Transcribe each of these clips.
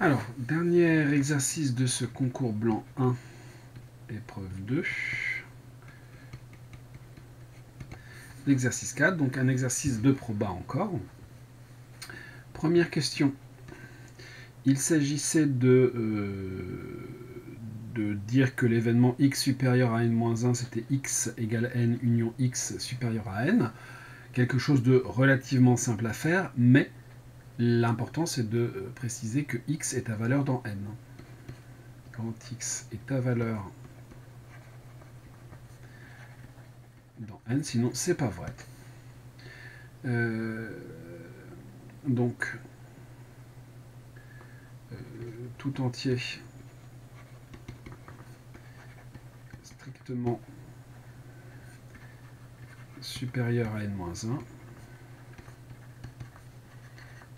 Alors, dernier exercice de ce concours blanc 1, épreuve 2. L'exercice 4, donc un exercice de proba encore. Première question. Il s'agissait de dire que l'événement x supérieur à n-1, c'était x égale n union x supérieur à n. Quelque chose de relativement simple à faire, mais l'important c'est de préciser que x est à valeur dans n. Quand x est à valeur dans n, sinon c'est pas vrai. Donc, tout entier strictement supérieur à n-1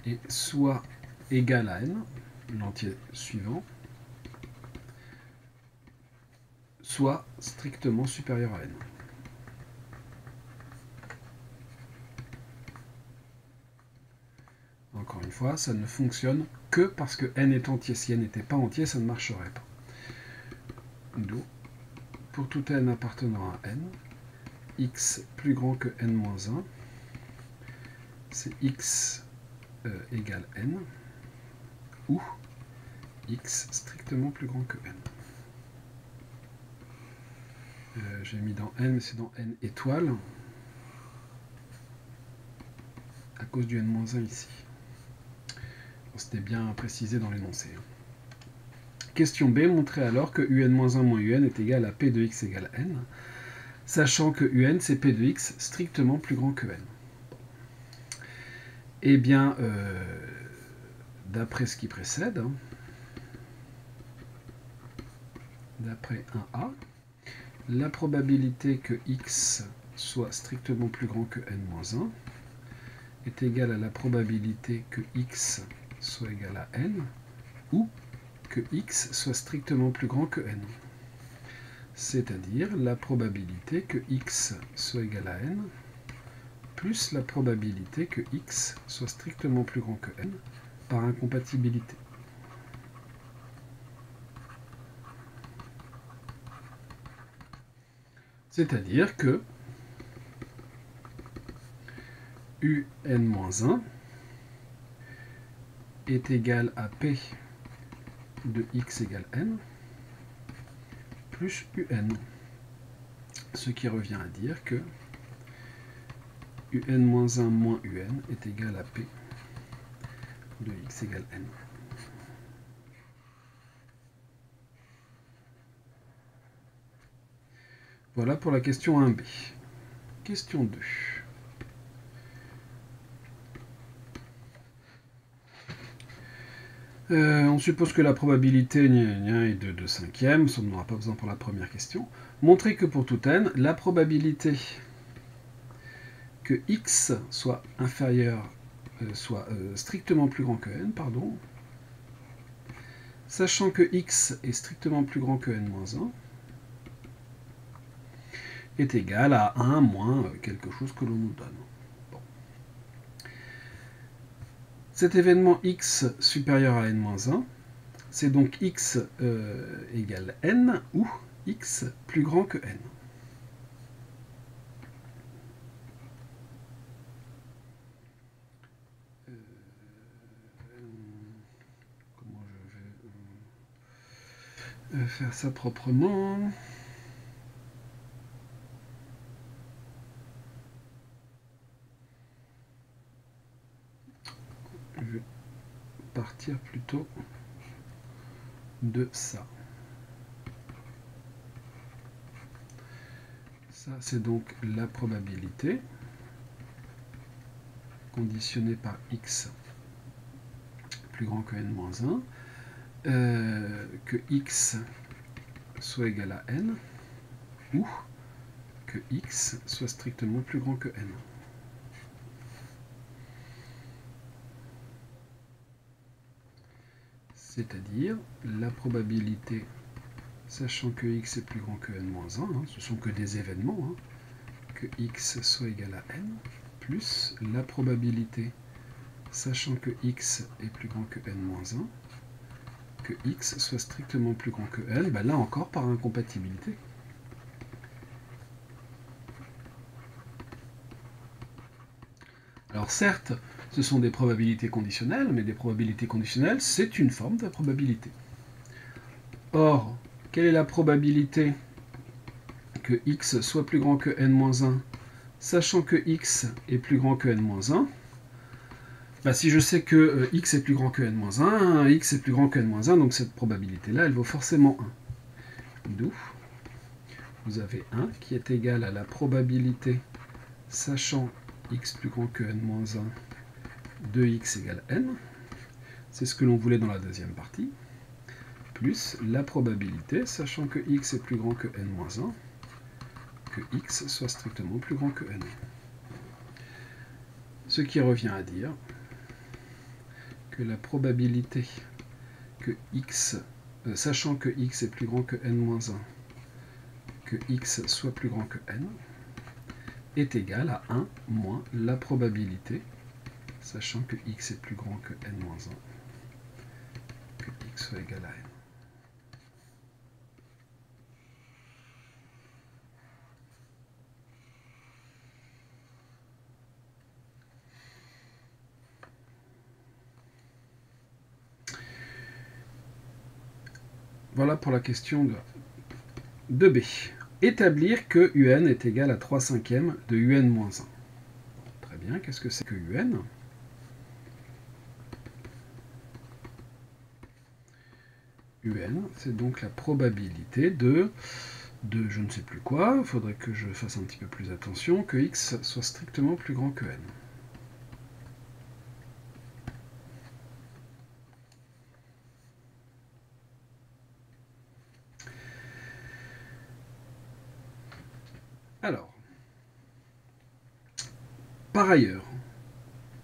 est soit égal à n, l'entier suivant, soit strictement supérieur à n. Encore une fois, ça ne fonctionne que parce que n est entier. Si n n'était pas entier, ça ne marcherait pas. D'où, pour tout n appartenant à n, x plus grand que n-1, c'est x égale n, ou x strictement plus grand que n. J'ai mis dans n, mais c'est dans n étoile, à cause du n-1 ici. C'était bien précisé dans l'énoncé. Question B, montrez alors que un moins 1 moins un est égal à p de x égale n, sachant que un c'est p de x strictement plus grand que n. Eh bien, d'après ce qui précède, d'après 1a, la probabilité que x soit strictement plus grand que n-1 est égale à la probabilité que x soit égal à n, ou que x soit strictement plus grand que n. C'est-à-dire la probabilité que x soit égal à n, plus la probabilité que x soit strictement plus grand que n, par incompatibilité. C'est-à-dire que un-1 est égal à p de x égale n plus un. Ce qui revient à dire que un-1 moins un est égal à p de x égale n. Voilà pour la question 1b. Question 2. On suppose que la probabilité est de 2/5, ça on n'aura pas besoin pour la première question. Montrez que pour tout n, la probabilité que x soit inférieur, soit strictement plus grand que n, pardon, sachant que x est strictement plus grand que n-1, est égal à 1 moins quelque chose que l'on nous donne. Bon. Cet événement x supérieur à n-1, c'est donc x égale n ou x plus grand que n. Comment je vais faire ça proprement ? Je vais partir plutôt de ça. Ça, c'est donc la probabilité conditionnée par x plus grand que n-1, que x soit égal à n, ou que x soit strictement plus grand que n. C'est-à-dire la probabilité, sachant que x est plus grand que n-1, ce sont que des événements, que x soit égal à n, plus la probabilité, sachant que x est plus grand que n-1, que x soit strictement plus grand que n, ben là encore par incompatibilité. Alors certes, ce sont des probabilités conditionnelles, mais des probabilités conditionnelles, c'est une forme de probabilité. Or, quelle est la probabilité que x soit plus grand que n-1, sachant que x est plus grand que n-1? Bah, si je sais que x est plus grand que n-1, x est plus grand que n-1, donc cette probabilité-là, elle vaut forcément 1. D'où vous avez 1 qui est égal à la probabilité, sachant x plus grand que n-1, de x égale n. C'est ce que l'on voulait dans la deuxième partie. Plus la probabilité, sachant que x est plus grand que n-1, que x soit strictement plus grand que n. Ce qui revient à dire que la probabilité que x, sachant que x est plus grand que n-1, que x soit plus grand que n, est égale à 1 moins la probabilité, sachant que x est plus grand que n-1, que x soit égal à n. Voilà pour la question de B. Établir que un est égal à 3/5 de un-1. Très bien, qu'est-ce que c'est que un? Un, c'est donc la probabilité de je ne sais plus quoi, il faudrait que je fasse un petit peu plus attention, que x soit strictement plus grand que n. Alors, par ailleurs,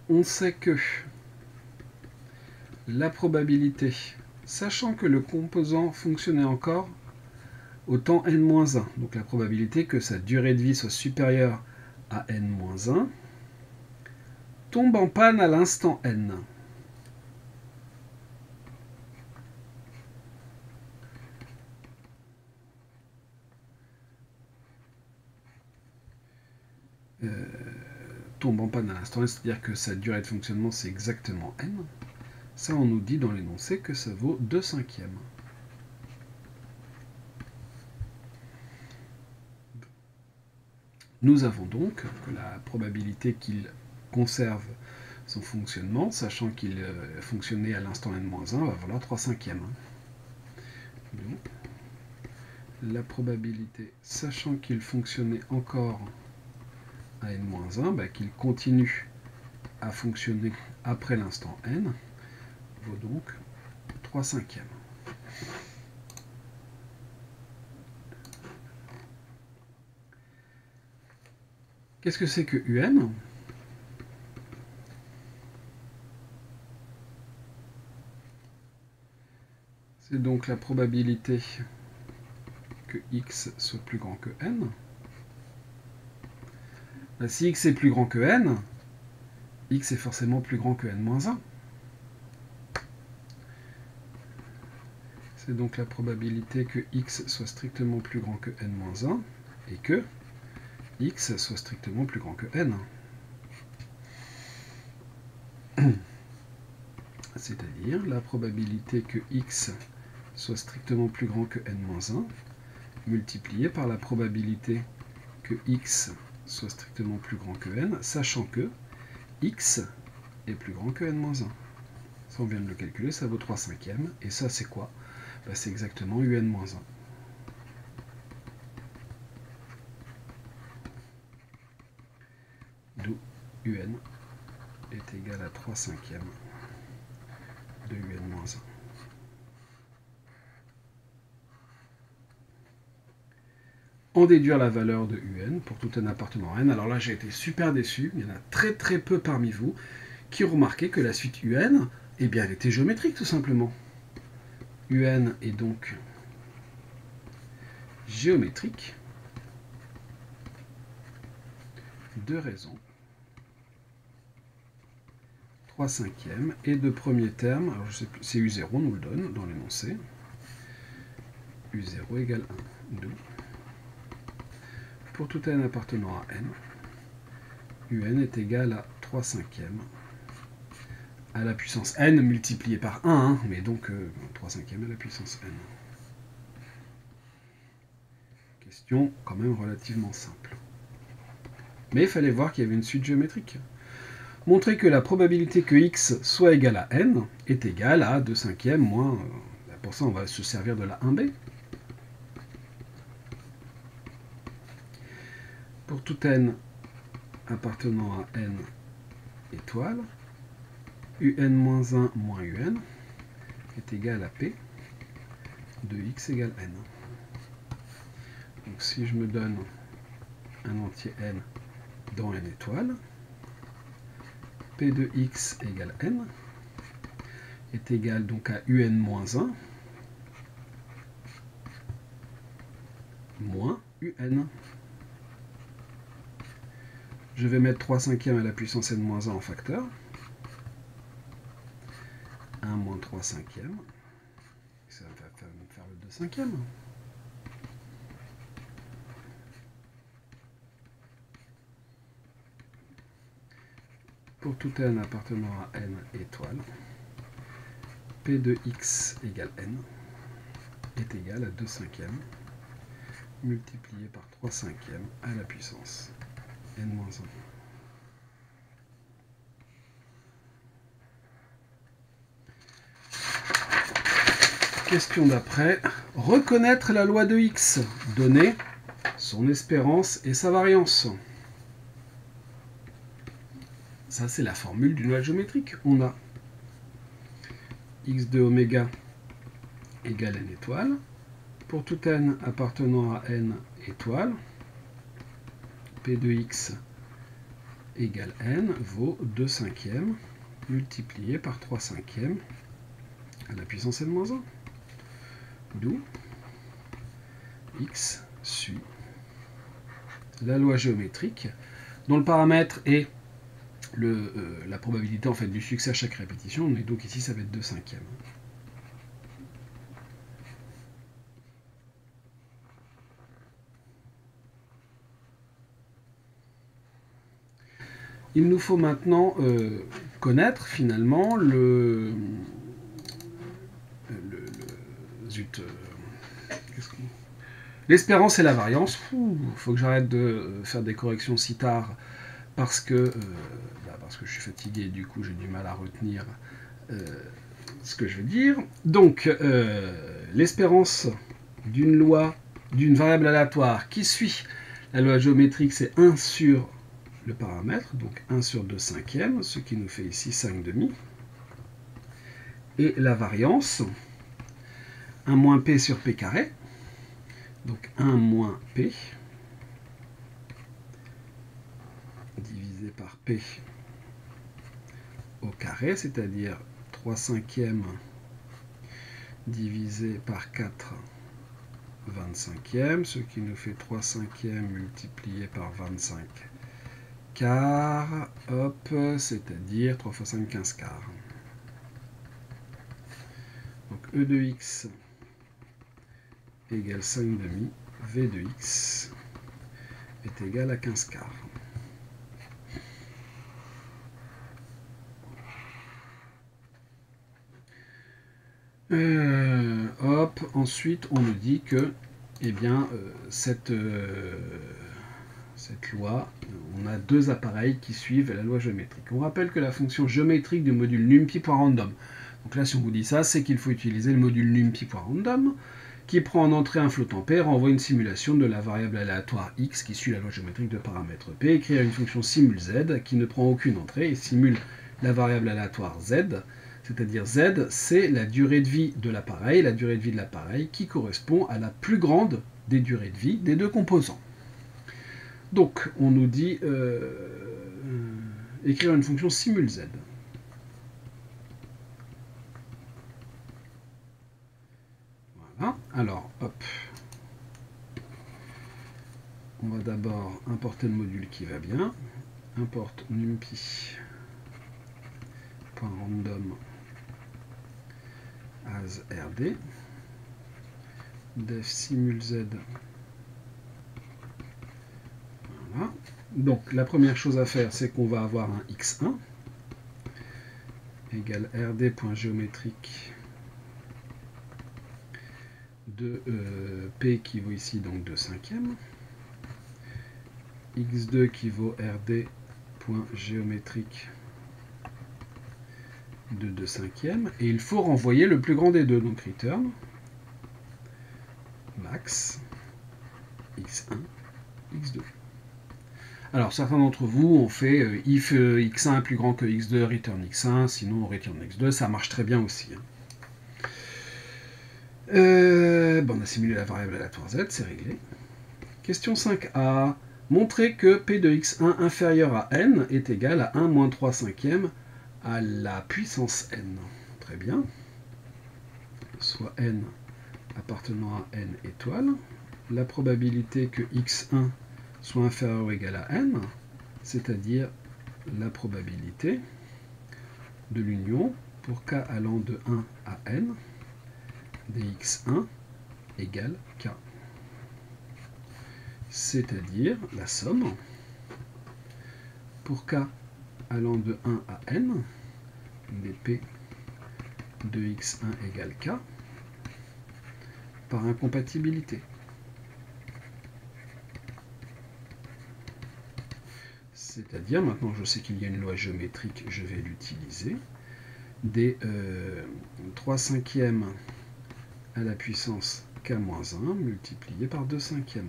on sait que la probabilité, sachant que le composant fonctionnait encore au temps n-1, donc la probabilité que sa durée de vie soit supérieure à n-1, tombe en panne à l'instant n. Tombe en panne à l'instant n, c'est-à-dire que sa durée de fonctionnement c'est exactement n. Ça on nous dit dans l'énoncé que ça vaut 2/5. Nous avons donc que la probabilité qu'il conserve son fonctionnement, sachant qu'il fonctionnait à l'instant n-1, va valoir 3/5. Donc, la probabilité, sachant qu'il fonctionnait encore à n-1, bah, qu'il continue à fonctionner après l'instant n, vaut donc 3/5. Qu'est-ce que c'est que un? C'est donc la probabilité que x soit plus grand que n. Bah, si x est plus grand que n, x est forcément plus grand que n-1. C'est donc la probabilité que x soit strictement plus grand que n-1 et que x soit strictement plus grand que n. C'est-à-dire la probabilité que x soit strictement plus grand que n-1 multipliée par la probabilité que x soit strictement plus grand que n, sachant que x est plus grand que n-1. Ça, on vient de le calculer, ça vaut 3/5. Et ça, c'est quoi? Bah, c'est exactement un-1. D'où un est égal à 3/5 de un-1. En déduire la valeur de un pour tout n appartenant à n. Alors là, j'ai été super déçu. Il y en a très très peu parmi vous qui ont remarqué que la suite un, eh bien, elle était géométrique tout simplement. Un est donc géométrique. Deux raisons. 3 cinquièmes, et de premier terme, alors je sais plus, c'est U0, on nous le donne dans l'énoncé. U0 égale 1, d'où pour tout n appartenant à n, un est égal à 3 cinquièmes à la puissance n multiplié par 1, hein, mais donc 3 cinquièmes à la puissance n. Question quand même relativement simple. Mais il fallait voir qu'il y avait une suite géométrique. Montrer que la probabilité que x soit égal à n est égale à 2 cinquièmes moins... pour ça, on va se servir de la 1b. Pour tout n appartenant à n étoile, un-1 moins un est égal à p de x égale n. Donc si je me donne un entier n dans n étoile, p de x égale n est égal donc à un-1 moins un. Je vais mettre 3 cinquièmes à la puissance n-1 en facteur. 1 moins 3 cinquièmes. Ça va me faire le 2 cinquièmes. Pour tout n appartenant à n étoile, p de x égale n est égal à 2 cinquièmes multiplié par 3 cinquièmes à la puissance n-1. Question d'après. Reconnaître la loi de x, donner son espérance et sa variance. Ça, c'est la formule d'une loi géométrique. On a x de oméga égale n étoile. Pour tout n appartenant à n étoile, p de x égale n vaut 2 cinquièmes multiplié par 3 cinquièmes à la puissance n-1. D'où x suit la loi géométrique dont le paramètre est la probabilité en fait du succès à chaque répétition, et donc ici ça va être 2 cinquièmes. Il nous faut maintenant connaître finalement l'espérance et la variance. Il faut que j'arrête de faire des corrections si tard parce que je suis fatigué et du coup j'ai du mal à retenir ce que je veux dire. Donc l'espérance d'une variable aléatoire qui suit la loi géométrique, c'est 1 sur le paramètre, donc 1 sur 2 cinquièmes, ce qui nous fait ici 5 demi. Et la variance, 1 moins p sur p carré, donc 1 moins p, divisé par p au carré, c'est-à-dire 3 cinquièmes divisé par 4 25e, ce qui nous fait 3 cinquièmes multiplié par 25 quarts, hop, c'est-à-dire 3 fois 5, 15 quarts. Donc E de x égale 5 demi, V de x est égal à 15 quarts. Hop, ensuite on nous dit que eh bien, cette loi, on a deux appareils qui suivent la loi géométrique. On rappelle que la fonction géométrique du module numpy.random, donc là si on vous dit ça, c'est qu'il faut utiliser le module numpy.random qui prend en entrée un flottant p, renvoie une simulation de la variable aléatoire x qui suit la loi géométrique de paramètre p, écrire une fonction simul z qui ne prend aucune entrée et simule la variable aléatoire z, c'est-à-dire z, c'est la durée de vie de l'appareil, qui correspond à la plus grande des durées de vie des deux composants. Donc, on nous dit écrire une fonction simul z. Voilà, alors, hop. On va d'abord importer le module qui va bien. Importe numpy .random as rd def simul z. Voilà. Donc la première chose à faire, c'est qu'on va avoir un x1 égale rd.géométrique de p qui vaut ici donc 2/5, x2 qui vaut rd.géométrique de 2/5, et il faut renvoyer le plus grand des deux, donc return max x1 x2. Alors certains d'entre vous ont fait if x1 est plus grand que x2, return x1, sinon on return x2, ça marche très bien aussi. Bon, on a simulé la variable aléatoire z, c'est réglé. Question 5a. Montrer que p de x1 inférieur à n est égal à 1 moins 3/5 à la puissance n. Très bien. Soit n appartenant à n étoile. La probabilité que x1 soit inférieur ou égal à n, c'est-à-dire la probabilité de l'union pour k allant de 1 à n dx1 égale k. C'est-à-dire la somme pour k allant de 1 à n dp de x1 égale k par incompatibilité. C'est-à-dire, maintenant je sais qu'il y a une loi géométrique, je vais l'utiliser, des 3/5 à la puissance k-1 multiplié par 2/5.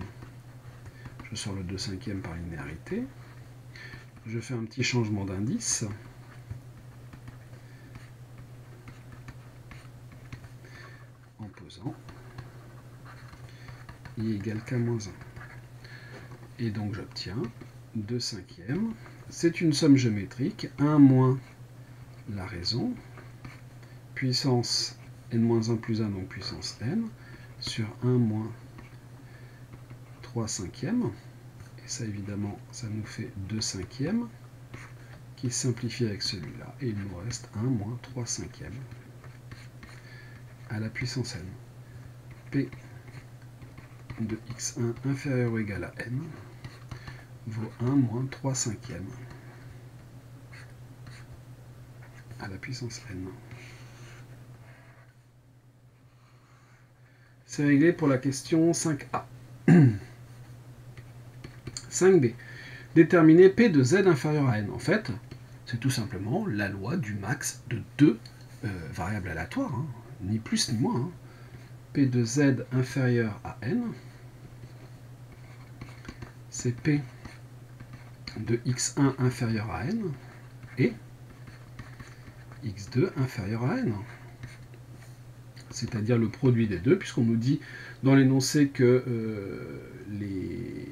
Je sors le 2/5 par linéarité. Je fais un petit changement d'indice. En posant i égale k-1. Et donc j'obtiens 2/5. C'est une somme géométrique, 1 moins la raison, puissance n-1 plus 1, donc puissance n, sur 1 moins 3/5. Et ça, évidemment, ça nous fait 2/5 qui se simplifie avec celui-là. Et il nous reste 1 moins 3/5 à la puissance n. P de x1 inférieur ou égal à n vaut 1 moins 3/5 à la puissance n. C'est réglé pour la question 5a. 5b. Déterminer P de z inférieur à n. En fait, c'est tout simplement la loi du max de deux variables aléatoires, hein, ni plus ni moins. Hein. P de z inférieur à n, c'est P de x1 inférieur à n et x2 inférieur à n. C'est-à-dire le produit des deux, puisqu'on nous dit dans l'énoncé que les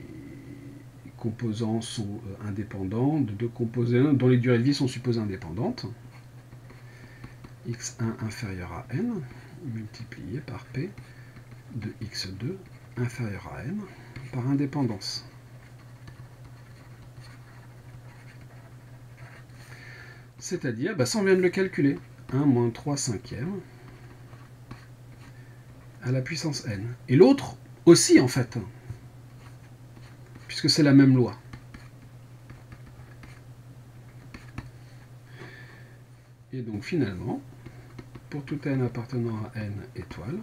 composants sont indépendants de deux composants dont les durées de vie sont supposées indépendantes. x1 inférieur à n multiplié par p de x2 inférieur à n par indépendance. C'est-à-dire, ça on vient de le calculer, 1 moins 3/5 à la puissance n. Et l'autre aussi en fait, puisque c'est la même loi. Et donc finalement, pour tout n appartenant à n étoile,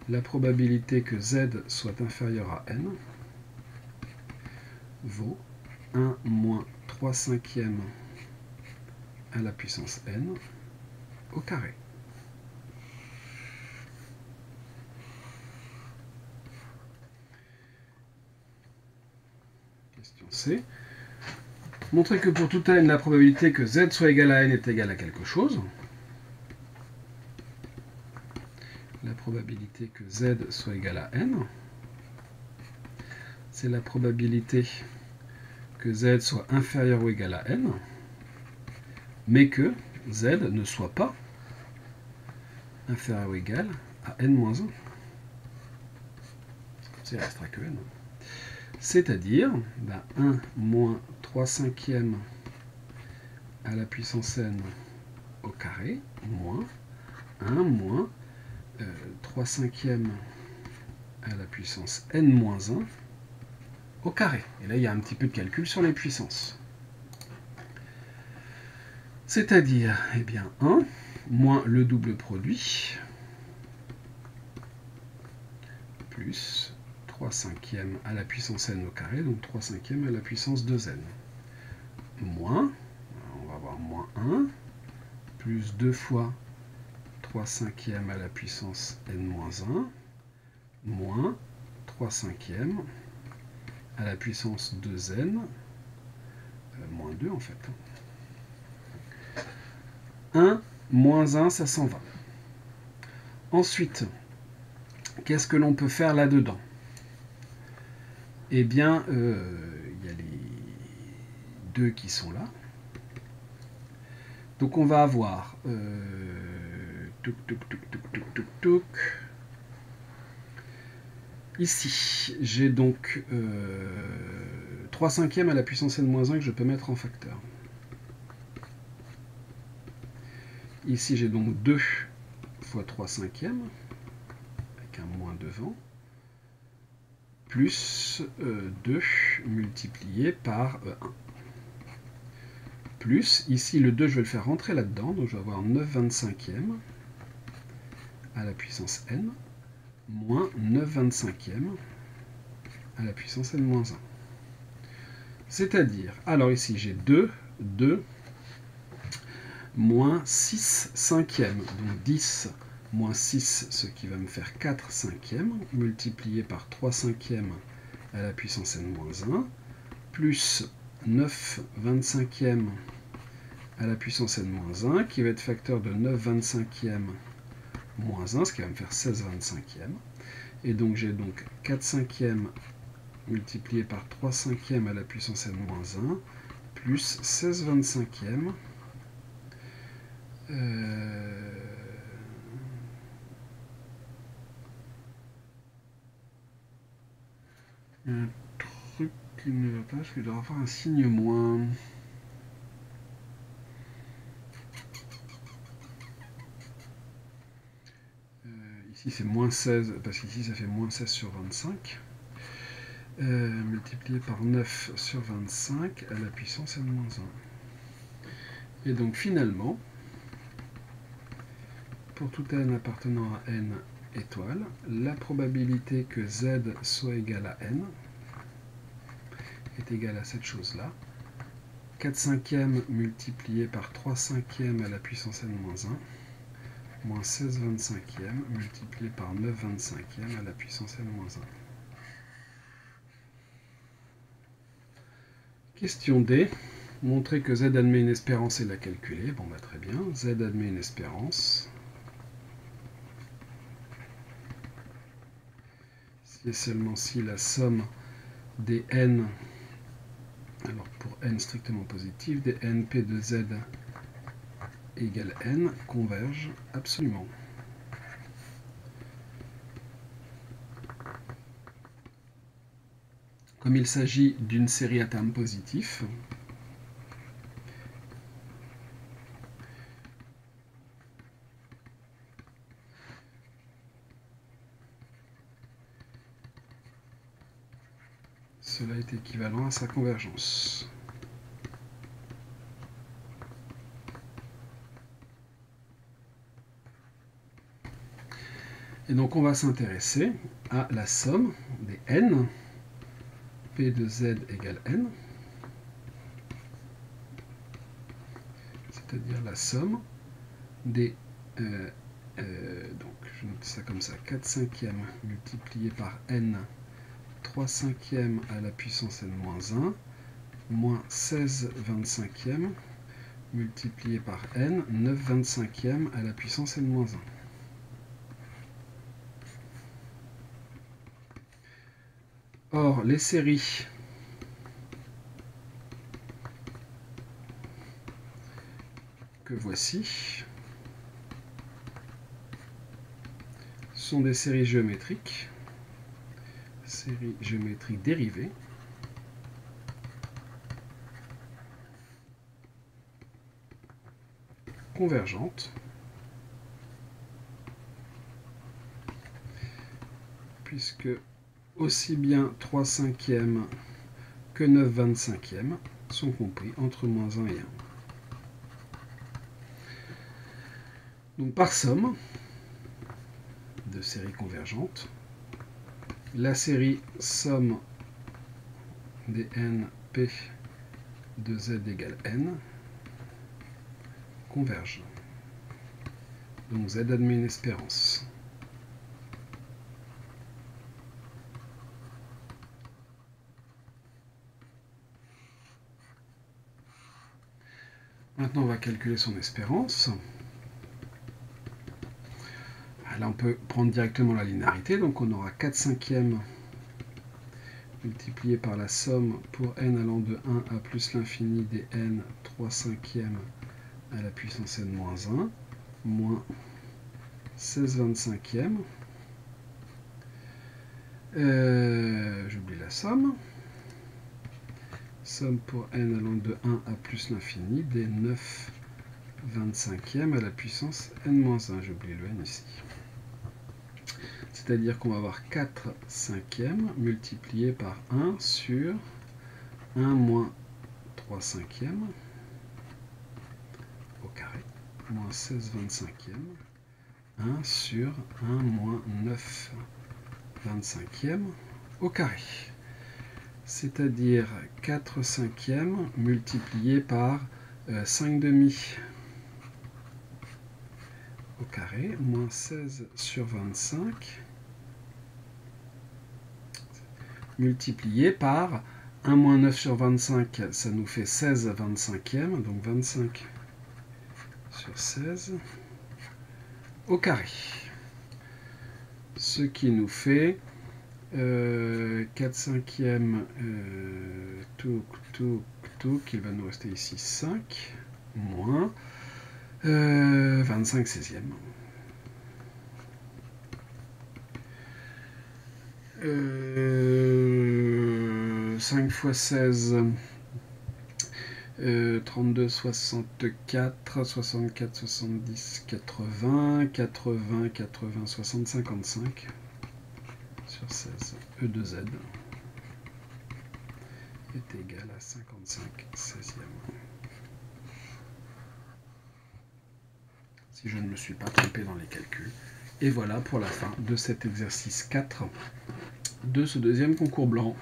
la probabilité que z soit inférieur à n vaut 1 moins 3/5 à la puissance n au carré. Question C. Montrer que pour tout n, la probabilité que z soit égal à n est égale à quelque chose. La probabilité que z soit égal à n, c'est la probabilité que z soit inférieur ou égal à n, mais que z ne soit pas inférieur ou égal à n-1. C'est restera que n. C'est-à-dire 1 moins 3/5 à la puissance n au carré, moins 1 moins 3 cinquièmes à la puissance n-1 au carré. Et là, il y a un petit peu de calcul sur les puissances. C'est-à-dire, eh bien, 1 moins le double produit, plus 3 cinquièmes à la puissance n au carré, donc 3 cinquièmes à la puissance 2n. Moins, on va avoir moins 1, plus 2 fois 3 cinquièmes à la puissance n-1, moins 3 cinquièmes à la puissance 2n, moins 2 en fait. 1 moins 1, ça s'en va. Ensuite, qu'est-ce que l'on peut faire là-dedans? Eh bien, il y a les 2 qui sont là. Donc on va avoir ici, j'ai donc 3 cinquièmes à la puissance n-1 que je peux mettre en facteur. Ici, j'ai donc 2 fois 3 cinquièmes, avec un moins devant, plus 2 multiplié par 1. Plus, ici, le 2, je vais le faire rentrer là-dedans, donc je vais avoir 9/25e à la puissance n, moins 9/25e à la puissance n-1. C'est-à-dire, alors ici, j'ai 2 moins 6 cinquièmes, donc 10 moins 6, ce qui va me faire 4 cinquièmes, multiplié par 3 cinquièmes à la puissance n-1, plus 9/25e à la puissance n-1, qui va être facteur de 9/25e moins 1, ce qui va me faire 16/25e. Et donc j'ai donc 4 cinquièmes multiplié par 3 cinquièmes à la puissance n-1, plus 16/25e. Un truc qui ne va pas, parce qu'il doit avoir un signe moins. Ici c'est moins 16, parce qu'ici ça fait moins 16 sur 25. Multiplié par 9 sur 25 à la puissance n-1. Et donc finalement, pour tout n appartenant à n étoiles, la probabilité que z soit égal à n est égale à cette chose-là. 4 cinquièmes multiplié par 3 cinquièmes à la puissance n-1, moins 16/25e multiplié par 9/25e à la puissance n-1. Question D. Montrer que z admet une espérance et la calculer. Bon, bah très bien. Z admet une espérance. Si et seulement si la somme des n, alors pour n strictement positif, des np de z égale n, converge absolument. Comme il s'agit d'une série à terme positif, cela est équivalent à sa convergence. Et donc on va s'intéresser à la somme des n, p de z égale n, c'est-à-dire la somme des, donc je note ça comme ça, 4 cinquièmes multiplié par n, 3 cinquièmes à la puissance n-1, moins 16/25e multiplié par n, 9/25e à la puissance n-1. Or, les séries que voici sont des séries géométriques dérivées, convergente, puisque aussi bien 3/5 que 9/25 sont compris entre -1 et 1. Donc par somme de séries convergentes, la série somme des np de z égale n converge. Donc z admet une espérance. Maintenant, on va calculer son espérance. Là, on peut prendre directement la linéarité. Donc, on aura 4/5 multiplié par la somme pour n allant de 1 à plus l'infini des n 3/5 à la puissance n-1, moins 16/25. J'oublie la somme. Somme pour n allant de 1 à plus l'infini des 9/25 à la puissance n-1. J'oublie le n ici. C'est-à-dire qu'on va avoir 4/5 multiplié par 1 sur 1 moins 3/5 au carré, moins 16/25, 1 sur 1 moins 9/25 au carré. C'est-à-dire 4/5 multiplié par 5/2 au carré, moins 16 sur 25, multiplié par 1 moins 9 sur 25, ça nous fait 16/25, donc 25 sur 16 au carré. Ce qui nous fait 4/5, il va nous rester ici 5, moins 25/16. 5 fois 16, 32, 64, 64, 70, 80, 80, 80, 60, 55 sur 16. E de Z est égal à 55/16. Si je ne me suis pas trompé dans les calculs. Et voilà pour la fin de cet exercice 4 de ce deuxième concours blanc.